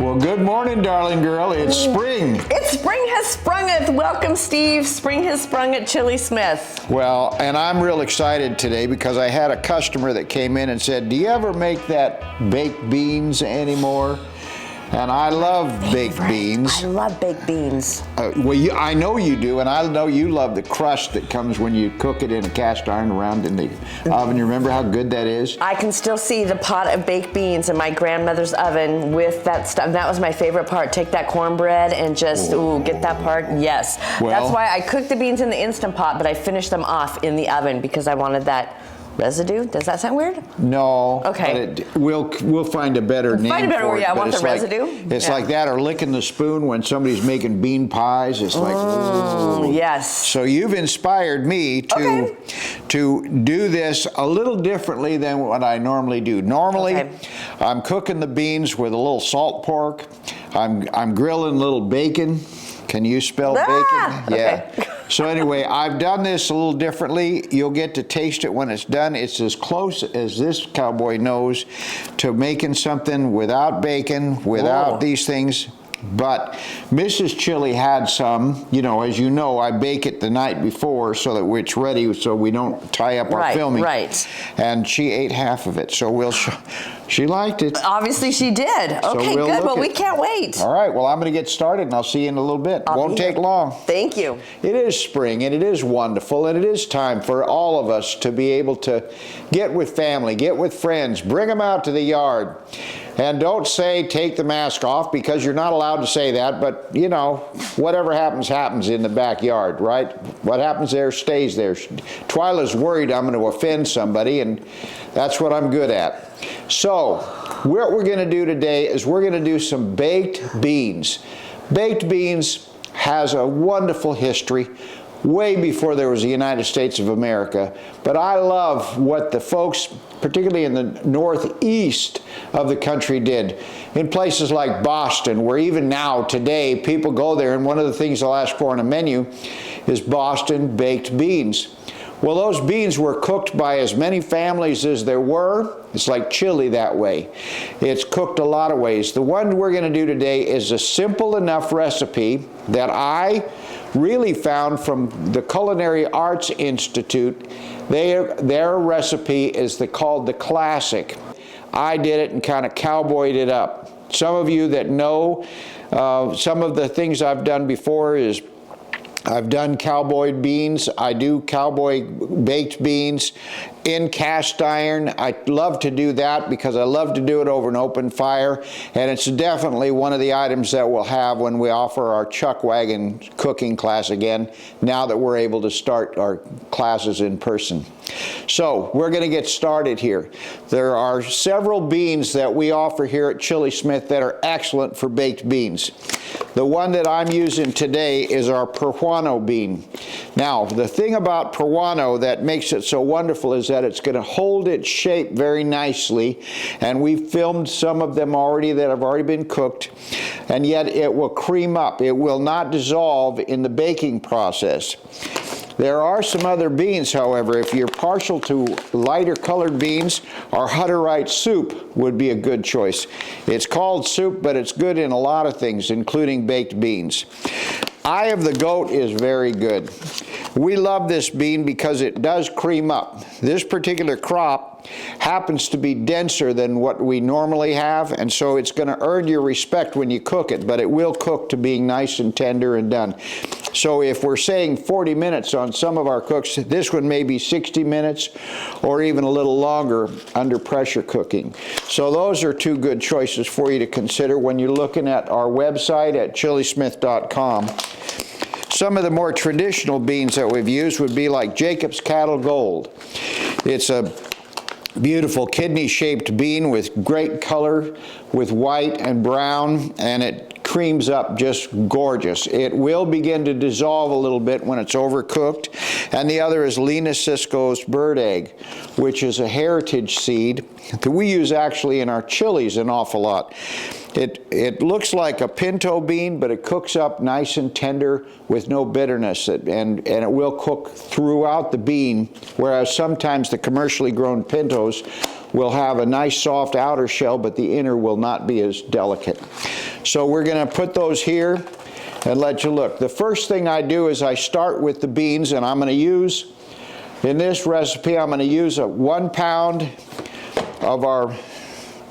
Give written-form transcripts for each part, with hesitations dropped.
Well, good morning, darling girl. It's spring. It's spring has sprungeth. Welcome, Steve. Spring has sprung at Chili Smith. Well, and I'm real excited today because I had a customer that came in and said, do you ever make that baked beans anymore? And I love baked beans. I love baked beans. Well, I know you do, and I know you love the crust that comes when you cook it in a cast iron around in the oven. You remember how good that is? I can still see the pot of baked beans in my grandmother's oven with that stuff. That was my favorite part. Take that cornbread and just, get that part. Yes. Well, that's why I cooked the beans in the Instant Pot, but I finished them off in the oven because I wanted that residue. Does that sound weird? No. Okay. But we'll find a better name find a better for word. it. Yeah, I but want the it's like- residue. It's Yeah. like that, or licking the spoon when somebody's making bean pies. It's like, ooh. Yes. So you've inspired me to do this a little differently than what I normally do. Normally, I'm cooking the beans with a little salt pork. I'm grilling a little bacon. Can you spell bacon? Yeah. Okay. So anyway, I've done this a little differently. You'll get to taste it when it's done. It's as close as this cowboy knows to making something without bacon, without these things. But Mrs. Chili had some, as you know, I bake it the night before so that it's ready so we don't tie up our filming. Right. And she ate half of it, so she liked it. Obviously she did. Okay, we'll good. Well, look we can't wait. All right, well, I'm going to get started, and I'll see you in a little bit. Won't take long. Thank you. It is spring, and it is wonderful, and it is time for all of us to be able to get with family, get with friends, bring them out to the yard. And don't say take the mask off, because you're not allowed to say that, but whatever happens, happens in the backyard, right? What happens there stays there. Twyla's worried I'm going to offend somebody, and that's what I'm good at. So what we're going to do today is we're going to do some baked beans. Baked beans has a wonderful history, way before there was the United States of America. But I love what the folks, particularly in the northeast of the country, did. In places like Boston, where even now, today, people go there, and one of the things they'll ask for on a menu is Boston baked beans. Well, those beans were cooked by as many families as there were. It's like chili that way. It's cooked a lot of ways. The one we're going to do today is a simple enough recipe that I really found from the Culinary Arts Institute. Their recipe is called the Classic. I did it and kind of cowboyed it up. Some of you that know some of the things I've done before is I've done cowboy beans. I do cowboy baked beans in cast iron. I love to do that because I love to do it over an open fire, and it's definitely one of the items that we'll have when we offer our Chuck Wagon cooking class again, now that we're able to start our classes in person. So we're going to get started here. There are several beans that we offer here at Chili Smith that are excellent for baked beans. The one that I'm using today is our Peruano bean. Now, the thing about Peruano that makes it so wonderful is that it's going to hold its shape very nicely, and we've filmed some of them already that have already been cooked, and yet it will cream up. It will not dissolve in the baking process. There are some other beans, however. If you're partial to lighter colored beans, our Hutterite soup would be a good choice. It's called soup, but it's good in a lot of things, including baked beans. Eye of the Goat is very good. We love this bean because it does cream up. This particular crop happens to be denser than what we normally have, and so it's going to earn your respect when you cook it, but it will cook to being nice and tender and done. So if we're saying 40 minutes on some of our cooks, this one may be 60 minutes or even a little longer under pressure cooking. So those are two good choices for you to consider when you're looking at our website at chilismith.com. Some of the more traditional beans that we've used would be like Jacob's Cattle Gold. It's a beautiful kidney-shaped bean with great color, with white and brown, and it creams up just gorgeous. It will begin to dissolve a little bit when it's overcooked. And the other is Lena Cisco's bird egg, which is a heritage seed that we use actually in our chilies an awful lot. It looks like a pinto bean, but it cooks up nice and tender with no bitterness, and it will cook throughout the bean, whereas sometimes the commercially grown pintos will have a nice soft outer shell, but the inner will not be as delicate. So we're going to put those here and let you look. The first thing I do is I start with the beans, and I'm going to use, in this recipe, I'm going to use 1 pound of our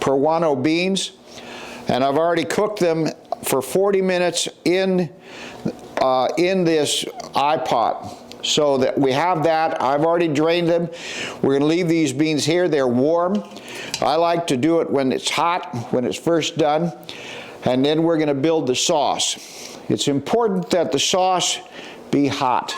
Peruano beans, and I've already cooked them for 40 minutes in this iPot. So that we have that. I've already drained them. We're going to leave these beans here. They're warm. I like to do it when it's hot, when it's first done, and then we're going to build the sauce. It's important that the sauce be hot.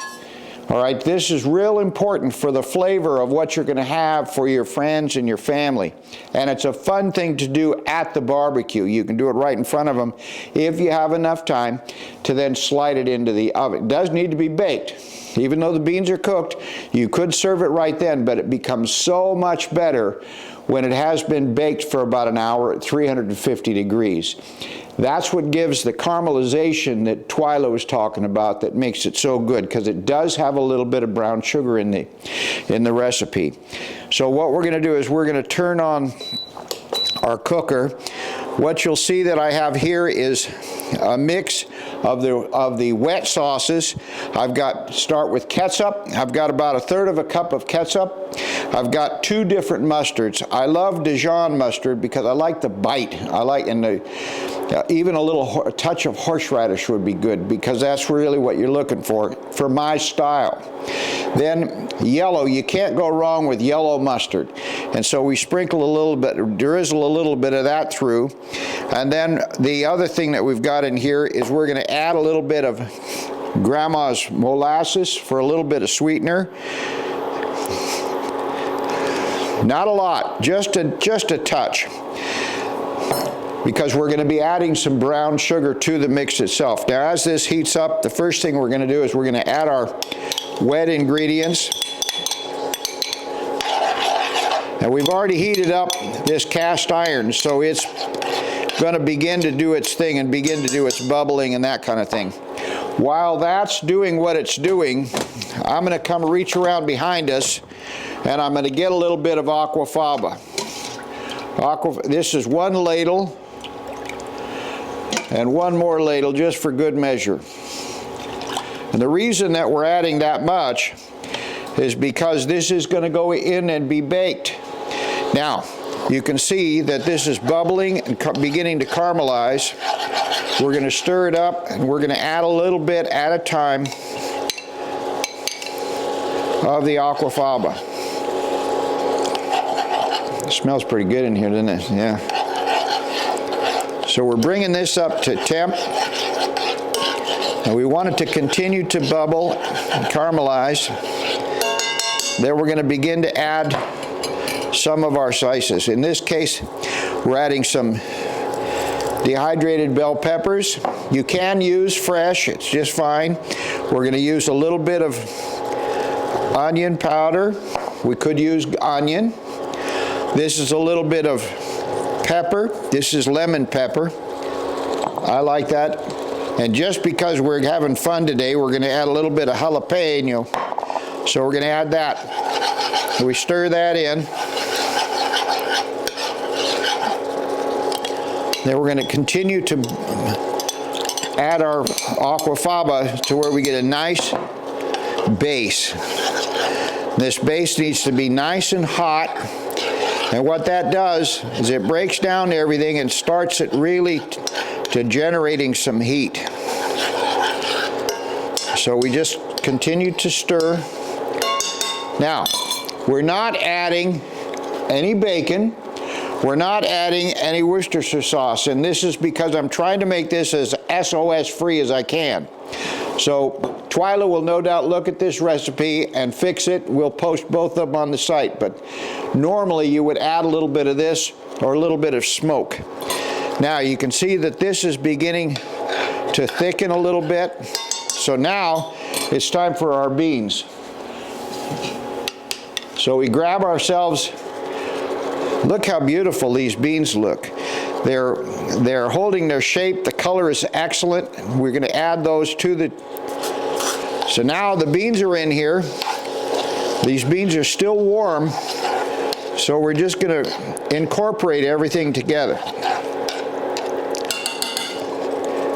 All right, this is real important for the flavor of what you're going to have for your friends and your family. And it's a fun thing to do at the barbecue. You can do it right in front of them if you have enough time to then slide it into the oven. It does need to be baked. Even though the beans are cooked, you could serve it right then, but it becomes so much better when it has been baked for about an hour at 350 degrees. That's what gives the caramelization that Twyla was talking about that makes it so good, because it does have a little bit of brown sugar in the recipe. So what we're going to do is we're going to turn on our cooker. What you'll see that I have here is a mix of the wet sauces. I've got, start with ketchup. I've got about 1/3 cup of ketchup. I've got 2 different mustards. I love Dijon mustard because I like the bite. I like, and even a touch of horseradish would be good, because that's really what you're looking for my style. Then yellow, you can't go wrong with yellow mustard. And so we sprinkle a little bit, drizzle a little bit of that through. And then the other thing that we've got in here is we're going to add a little bit of Grandma's molasses for a little bit of sweetener. Not a lot, just a touch, because we're going to be adding some brown sugar to the mix itself. Now, as this heats up, the first thing we're going to do is we're going to add our wet ingredients. And we've already heated up this cast iron, so it's going to begin to do its thing and begin to do its bubbling and that kind of thing. While that's doing what it's doing, I'm going to come reach around behind us, and I'm going to get a little bit of aquafaba. This is 1 ladle, and 1 more ladle just for good measure. And the reason that we're adding that much is because this is going to go in and be baked. Now, you can see that this is bubbling and beginning to caramelize. We're going to stir it up, and we're going to add a little bit at a time of the aquafaba. It smells pretty good in here, doesn't it? Yeah. So we're bringing this up to temp, and we want it to continue to bubble and caramelize. Then we're going to begin to add some of our spices. In this case, we're adding some dehydrated bell peppers. You can use fresh, it's just fine. We're going to use a little bit of onion powder. We could use onion. This is a little bit of pepper. This is lemon pepper. I like that. And just because we're having fun today, we're going to add a little bit of jalapeno. So we're going to add that. We stir that in. Then we're going to continue to add our aquafaba to where we get a nice base. This base needs to be nice and hot. And what that does is it breaks down everything and starts it really to generating some heat. So we just continue to stir. Now, we're not adding any bacon. We're not adding any Worcestershire sauce, and this is because I'm trying to make this as SOS free as I can. So Twyla will no doubt look at this recipe and fix it. We'll post both of them on the site, but normally you would add a little bit of this or a little bit of smoke. Now you can see that this is beginning to thicken a little bit. So now it's time for our beans. So we grab ourselves, look how beautiful these beans look. They're holding their shape. The color is excellent. We're going to add those to the... So now the beans are in here. These beans are still warm. So we're just going to incorporate everything together.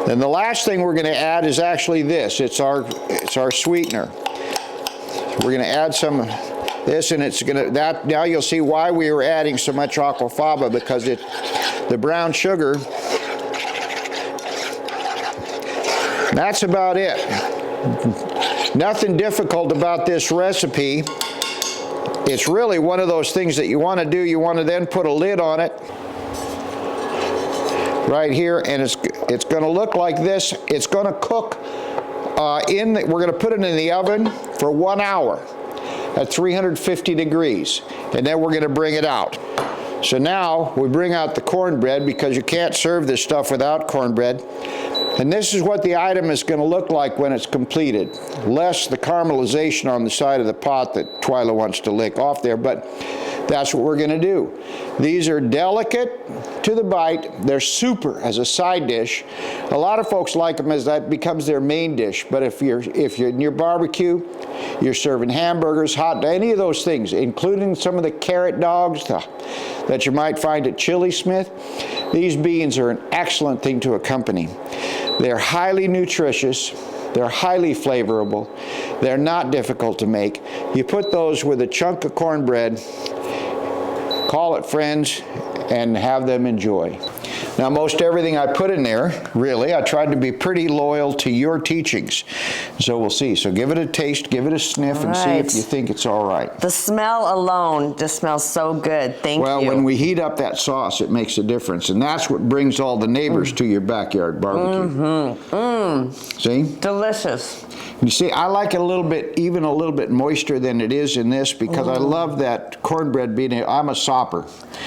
Then the last thing we're going to add is actually this. It's our sweetener. We're going to add some of this, and it's going to, now you'll see why we were adding so much aquafaba, because the brown sugar, that's about it. Nothing difficult about this recipe. It's really one of those things that you want to do. You want to then put a lid on it right here, and it's going to look like this. It's going to cook we're going to put it in the oven for 1 hour at 350 degrees, and then we're going to bring it out. So now we bring out the cornbread, because you can't serve this stuff without cornbread. And this is what the item is going to look like when it's completed. Less the caramelization on the side of the pot that Twyla wants to lick off there, but that's what we're going to do. These are delicate to the bite. They're super as a side dish. A lot of folks like them as that becomes their main dish, but if you're in your barbecue, you're serving hamburgers, any of those things, including some of the carrot dogs that you might find at Chili Smith, these beans are an excellent thing to accompany. They're highly nutritious. They're highly flavorable. They're not difficult to make. You put those with a chunk of cornbread, call it friends, and have them enjoy. Now, most everything I put in there, really, I tried to be pretty loyal to your teachings. So we'll see. So give it a taste, give it a sniff, and see if you think it's all right. The smell alone just smells so good. Thank you. Well, when we heat up that sauce, it makes a difference. And that's what brings all the neighbors to your backyard barbecue. See? Delicious. You see, I like it even a little bit moister than it is in this, because I love that cornbread being, I'm a sopper.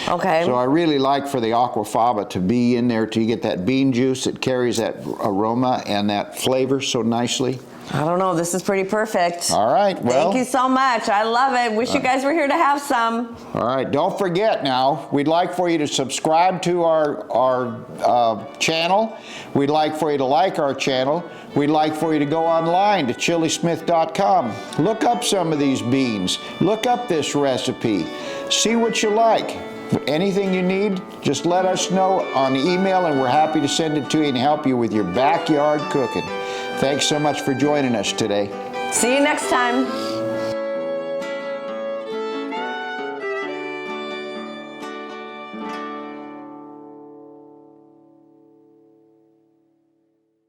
Okay. So I really like for the aquafaba to be in there, to get that bean juice that carries that aroma and that flavor so nicely. I don't know, this is pretty perfect. All right, well. Thank you so much. I love it. Wish you guys were here to have some. All right, don't forget now, we'd like for you to subscribe to our channel. We'd like for you to like our channel. We'd like for you to go online to chilismith.com. Look up some of these beans. Look up this recipe. See what you like. Anything you need, just let us know on email, and we're happy to send it to you and help you with your backyard cooking. Thanks so much for joining us today. See you next time.